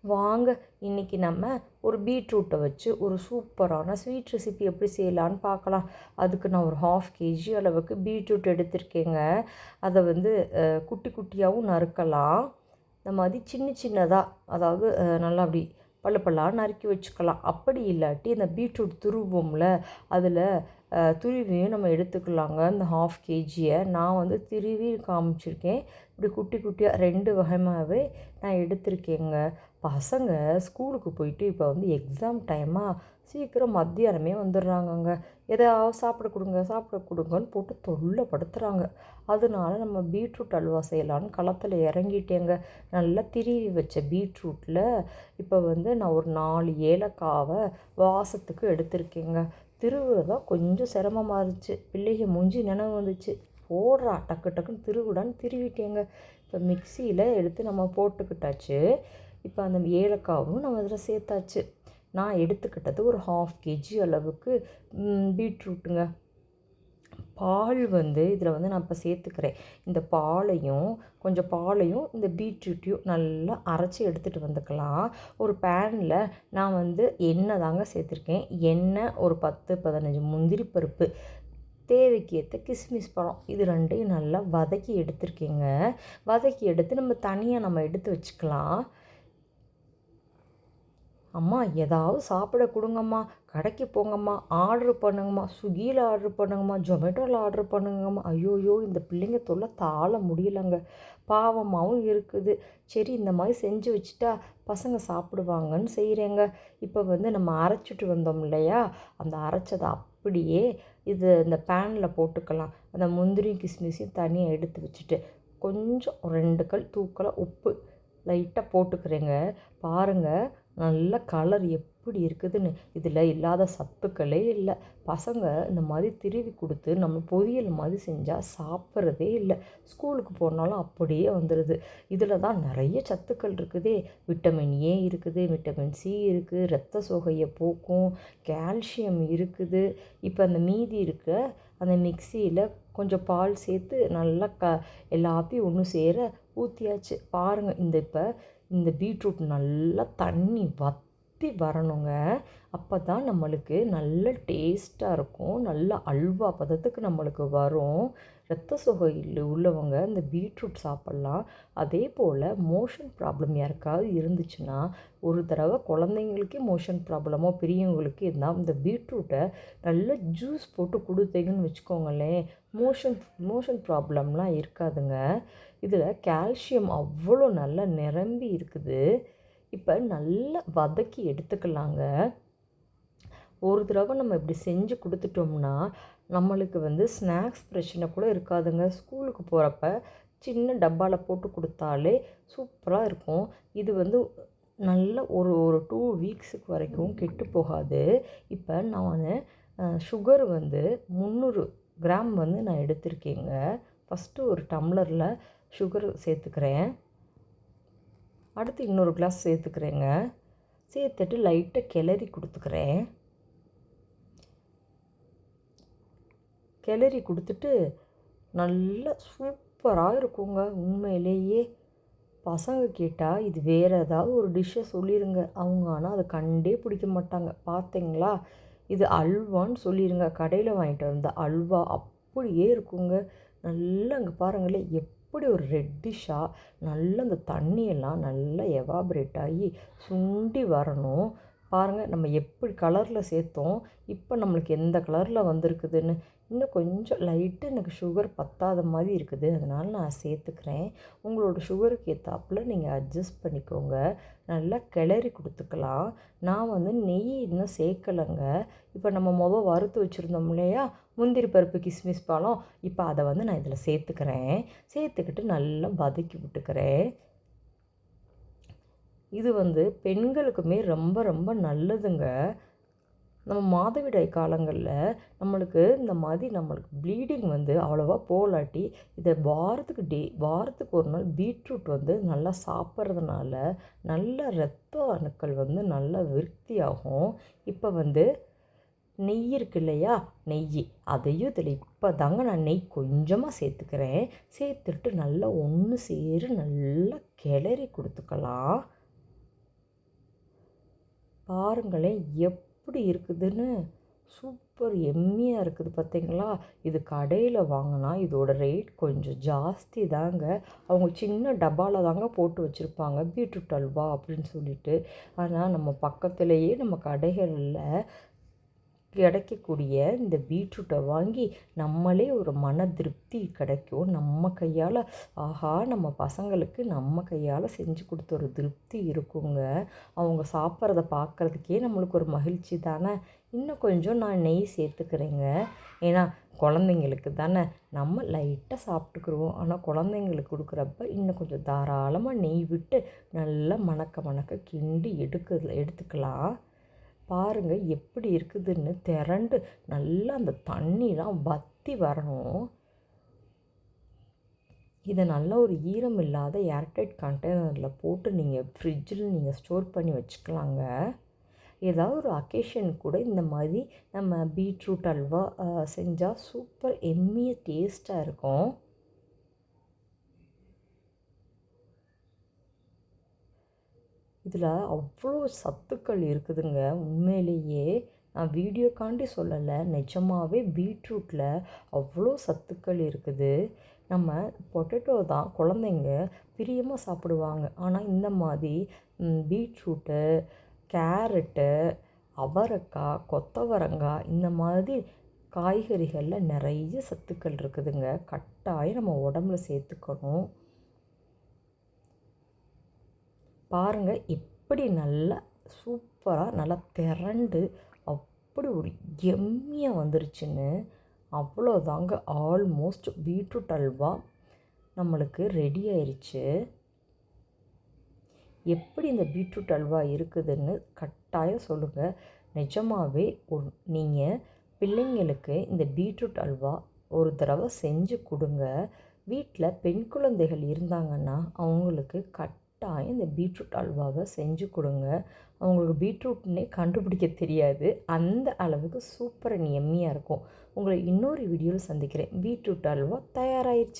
வாங்க இன்றைக்கி நம்ம ஒரு பீட்ரூட்டை வச்சு ஒரு சூப்பரான ஸ்வீட் ரெசிபி எப்படி செய்யலான்னு பார்க்கலாம். அதுக்கு நான் ஒரு 1/2 kg அளவுக்கு பீட்ரூட் எடுத்திருக்கேங்க. அதை வந்து குட்டி குட்டியாகவும் நறுக்கலாம். இந்த மாதிரி சின்ன சின்னதாக, அதாவது நல்லா அப்படி பல்லாக நறுக்கி வச்சுக்கலாம். அப்படி இல்லாட்டி இந்த பீட்ரூட் துருவோம்ல, அதில் துருவியும் நம்ம எடுத்துக்கலாங்க. இந்த 1/2 kgயை நான் வந்து திருவி காமிச்சிருக்கேன். இப்படி குட்டி குட்டியாக 2 வகையாகவே நான் எடுத்திருக்கேங்க. பசங்க ஸ்கூலுக்கு போயிட்டு இப்போ வந்து எக்ஸாம் டைமாக சீக்கிரம் மத்தியானமே வந்துடுறாங்கங்க. எதாவது சாப்பிட கொடுங்கன்னு போட்டு தொல்லைப்படுத்துகிறாங்க. அதனால நம்ம பீட்ரூட் அல்வா செய்யலான்னு களத்தில் இறங்கிட்டேங்க. நல்லா திருவி வச்ச பீட்ரூட்டில் இப்போ வந்து நான் ஒரு 4 ஏலக்காவை வாசத்துக்கு எடுத்திருக்கேங்க. திருவுறதான் கொஞ்சம் சிரமமாக இருந்துச்சு. பிள்ளைங்க மூஞ்சி நினைவு வந்துச்சு. போடுறா டக்கு டக்குன்னு திருவிடான்னு திருவிட்டேங்க. இப்போ மிக்சியில் எடுத்து நம்ம போட்டுக்கிட்டாச்சு. இப்போ அந்த ஏலக்காவும் நம்ம அதில் சேர்த்தாச்சு. நான் எடுத்துக்கிட்டது ஒரு 1/2 kg அளவுக்கு பீட்ரூட்டுங்க. பால் வந்து இதில் வந்து நான் இப்போ சேர்த்துக்கிறேன். இந்த பாலையும் இந்த பீட்ரூட்டையும் நல்லா அரைச்சி எடுத்துகிட்டு வந்துக்கலாம். ஒரு பேனில் நான் வந்து எண்ணெய் தாங்க சேர்த்துருக்கேன். எண்ணெய், ஒரு 10-15 முந்திரி பருப்பு, தேவைக்கு ஏற்ற கிஸ்மிஸ் பழம், இது 2யும் நல்லா வதக்கி எடுத்துருக்கேங்க. வதக்கி எடுத்து நம்ம தனியாக எடுத்து வச்சுக்கலாம். அம்மா ஏதாவது சாப்பிட கொடுங்கம்மா, கடைக்கு போங்கம்மா, ஆர்டர் பண்ணுங்கம்மா, ஸ்விக்கியில் ஆர்டர் பண்ணுங்கம்மா, ஜொமேட்டோவில் ஆர்டர் பண்ணுங்கம்மா. ஐயோயோ, இந்த பிள்ளைங்க தொல்லை தாழ முடியலைங்க. பாவமாகவும் இருக்குது. சரி, இந்த மாதிரி செஞ்சு வச்சுட்டா பசங்க சாப்பிடுவாங்கன்னு செய்கிறேங்க. இப்போ வந்து நம்ம அரைச்சிட்டு வந்தோம் இல்லையா, அந்த அரைச்சதை அப்படியே இந்த பேனில் போட்டுக்கலாம். அந்த முந்திரியும் கிஸ்மிஸையும் தனியாக எடுத்து வச்சுட்டு கொஞ்சம் 2 கல் தூக்கலாக உப்பு லைட்டாக போட்டுக்கிறேங்க. பாருங்கள் நல்ல கலர் எப்படி இருக்குதுன்னு. இதில் இல்லாத சத்துக்களே இல்லை. பசங்க இந்த மாதிரி திருவி கொடுத்து நம்ம பொரியல் மாதிரி செஞ்சால் சாப்பிட்றதே இல்லை. ஸ்கூலுக்கு போனாலும் அப்படியே வந்துடுது. இதில் தான் நிறைய சத்துக்கள் இருக்குதே. விட்டமின் ஏ இருக்குது, விட்டமின் சி இருக்குது, இரத்த சோகையை போக்கும், கால்சியம் இருக்குது. இப்போ அந்த மீதி இருக்க அந்த மிக்சியில் கொஞ்சம் பால் சேர்த்து நல்லா எல்லாத்தையும் ஒன்று சேர ஊற்றியாச்சு. பாருங்கள், இந்த பீட்ரூட் நல்லா தண்ணி வற்றி வரணுங்க. அப்போ தான் நம்மளுக்கு நல்ல டேஸ்ட்டாக இருக்கும். நல்ல அல்வா பதத்துக்கு நம்மளுக்கு வரும். இரத்த சோகையில் உள்ளவங்க இந்த பீட்ரூட் சாப்பிட்லாம். அதே போல் மோஷன் ப்ராப்ளம் யாருக்காவது இருந்துச்சுன்னா, ஒரு தடவை குழந்தைங்களுக்கே மோஷன் ப்ராப்ளமோ பெரியவங்களுக்கு இருந்தால் இந்த பீட்ரூட்டை நல்லா ஜூஸ் போட்டு கொடுத்தீங்கன்னு வச்சுக்கோங்களேன், மோஷன் ப்ராப்ளம்லாம் இருக்காதுங்க. இதில் கால்சியம் அவ்வளோ நல்லா நிரம்பி இருக்குது. இப்போ நல்லா வதக்கி எடுத்துக்கலாங்க. ஒரு தடவை நம்ம இப்படி செஞ்சு கொடுத்துட்டோம்னா நம்மளுக்கு வந்து ஸ்நாக்ஸ் பிரச்சனை கூட இருக்காதுங்க. ஸ்கூலுக்கு போகிறப்ப சின்ன டப்பாவில் போட்டு கொடுத்தாலே சூப்பராக இருக்கும். இது வந்து நல்ல ஒரு 2 வீக்ஸுக்கு வரைக்கும் கெட்டு போகாது. இப்போ நான் சுகர் வந்து 300 கிராம் வந்து நான் எடுத்திருக்கேங்க. ஃபஸ்ட்டு ஒரு டம்ளரில் சுகர் சேர்த்துக்கிறேன். அடுத்து இன்னொரு கிளாஸ் சேர்த்துக்கிறேங்க. சேர்த்துட்டு லைட்டாக கிளறி கொடுத்துக்கிறேன். கிளறி கொடுத்துட்டு நல்லா சூப்பராக இருக்குங்க. உண்மையிலேயே பசங்க கேட்டால் இது வேறு ஏதாவது ஒரு டிஷ்ஷை சொல்லிடுங்க. அவங்க ஆனால் அதை கண்டே பிடிக்க மாட்டாங்க. பார்த்தீங்களா, இது அல்வான்னு சொல்லிடுங்க. கடையில் வாங்கிட்டு வந்த அல்வா அப்படியே இருக்குங்க. நல்லா அங்கே பாருங்களேன், எப்படி ஒரு ரெட்டிஷாக நல்லா அந்த தண்ணியெல்லாம் நல்லா எவாப்ரேட் ஆகி சுண்டி வரணும். பாருங்கள், நம்ம எப்படி கலரில் சேர்த்தோம், இப்போ நம்மளுக்கு எந்த கலரில் வந்திருக்குதுன்னு. இன்னும் கொஞ்சம் லைட்டாக எனக்கு சுகர் பத்தாத மாதிரி இருக்குது, அதனால் நான் சேர்த்துக்கிறேன். உங்களோட சுகருக்கு ஏற்றாப்புல நீங்கள் அட்ஜஸ்ட் பண்ணிக்கோங்க. நல்லா கிளறி கொடுத்துக்கலாம். நான் வந்து நெய் இன்னும் சேர்க்கலைங்க. இப்போ நம்ம வறுத்து வச்சுருந்தோம் இல்லையா, முந்திரி பருப்பு, கிஸ்மிஸ் பழம், இப்போ அதை வந்து நான் இதில் சேர்த்துக்கிறேன். சேர்த்துக்கிட்டு நல்லா வதக்கி விட்டுக்கிறேன். இது வந்து பெண்களுக்குமே ரொம்ப ரொம்ப நல்லதுங்க. நம்ம மாதவிடாய் காலங்களில் நம்மளுக்கு ப்ளீடிங் வந்து அவ்வளோவா போகலாட்டி இதை வாரத்துக்கு ஒரு நாள் பீட்ரூட் வந்து நல்லா சாப்பிட்றதுனால நல்ல இரத்த அணுக்கள் வந்து நல்லா விருத்தியாகும். இப்போ வந்து நெய் இருக்கு இல்லையா, நெய் அதையும் இதில் இப்போ தாங்க நான் நெய் கொஞ்சமாக சேர்த்துக்கிறேன். சேர்த்துட்டு நல்லா ஒன்று சேர நல்லா கிளறி கொடுத்துக்கலாம். பாருங்களேன் எப்படி இருக்குதுன்னு. சூப்பர் எம்மியாக இருக்குது பார்த்தீங்களா? இது கடையில் வாங்கினா இதோட ரேட் கொஞ்சம் ஜாஸ்தி தாங்க. அவங்க சின்ன டப்பாவில் தாங்க போட்டு வச்சுருப்பாங்க பீட்ரூட் அல்வா அப்படின்னு சொல்லிட்டு. ஆனால் நம்ம பக்கத்துலேயே நம்ம கடைகளில் கிடைக்கக்கூடிய இந்த பீட்ரூட்டை வாங்கி நம்மளே ஒரு மன திருப்தி கிடைக்கும். நம்ம கையால் ஆஹா நம்ம பசங்களுக்கு நம்ம கையால் செஞ்சு கொடுத்த ஒரு திருப்தி இருக்குங்க. அவங்க சாப்பிட்றத பார்க்குறதுக்கே நம்மளுக்கு ஒரு மகிழ்ச்சி தானே. இன்னும் கொஞ்சம் நான் நெய் சேர்த்துக்கிறேங்க. ஏன்னா குழந்தைங்களுக்கு தானே நம்ம லைட்டாக சாப்பிட்டுக்குருவோம். ஆனால் குழந்தைங்களுக்கு கொடுக்குறப்ப இன்னும் கொஞ்சம் தாராளமாக நெய் விட்டு நல்லா மணக்க மணக்க கிண்டி எடுத்துக்கலாம். பாருங்கள் எப்படி இருக்குதுன்னு. திரண்டு நல்லா அந்த தண்ணிலாம் வற்றி வரணும். இதை நல்லா ஒரு ஈரம் இல்லாத ஏர்டைட் கண்டெய்னரில் போட்டு நீங்கள் ஃப்ரிட்ஜில் நீங்கள் ஸ்டோர் பண்ணி வச்சுக்கலாங்க. ஏதாவது ஒரு அக்கேஷன் கூட இந்த மாதிரி நம்ம பீட்ரூட் அல்வா செஞ்சால் சூப்பர் எம்மியாக டேஸ்ட்டாக இருக்கும். இதில் அவ்வளோ சத்துக்கள் இருக்குதுங்க. உண்மையிலேயே நான் வீடியோக்காண்டி சொல்லலை, நிஜமாகவே பீட்ரூட்டில் அவ்வளோ சத்துக்கள் இருக்குது. நம்ம பொட்டேட்டோ தான் குழந்தைங்க பிரியமாக சாப்பிடுவாங்க. ஆனால் இந்த மாதிரி பீட்ரூட்டு, கேரட்டு, அவரைக்காய், கொத்தவரங்காய் இந்த மாதிரி காய்கறிகளில் நிறைய சத்துக்கள் இருக்குதுங்க. கட்டாயம் நம்ம உடம்புல சேர்த்துக்கணும். பாருங்கள் எப்படி நல்லா சூப்பராக நல்லா திரண்டு அப்படி ஒரு எம்மியாக வந்துருச்சுன்னு. அவ்வளோதாங்க, ஆல்மோஸ்ட் பீட்ரூட் அல்வா நம்மளுக்கு ரெடி ஆயிடுச்சு. எப்படி இந்த பீட்ரூட் அல்வா இருக்குதுன்னு கட்டாயம் சொல்லுங்கள். நிஜமாகவே நீங்கள் பிள்ளைங்களுக்கு இந்த பீட்ரூட் அல்வா ஒரு தடவை செஞ்சு கொடுங்க. வீட்டில் பெண் குழந்தைகள் இருந்தாங்கன்னா அவங்களுக்கு கட்டாயம் இந்த பீட்ரூட் அல்வாவை செஞ்சு கொடுங்க. அவங்களுக்கு பீட்ரூட்னே கண்டுபிடிக்க தெரியாது, அந்த அளவுக்கு சூப்பர் அண்ட் எம்மியாக இருக்கும். உங்களை இன்னொரு வீடியோவில் சந்திக்கிறேன். பீட்ரூட் அல்வா தயாராகிடுச்சு.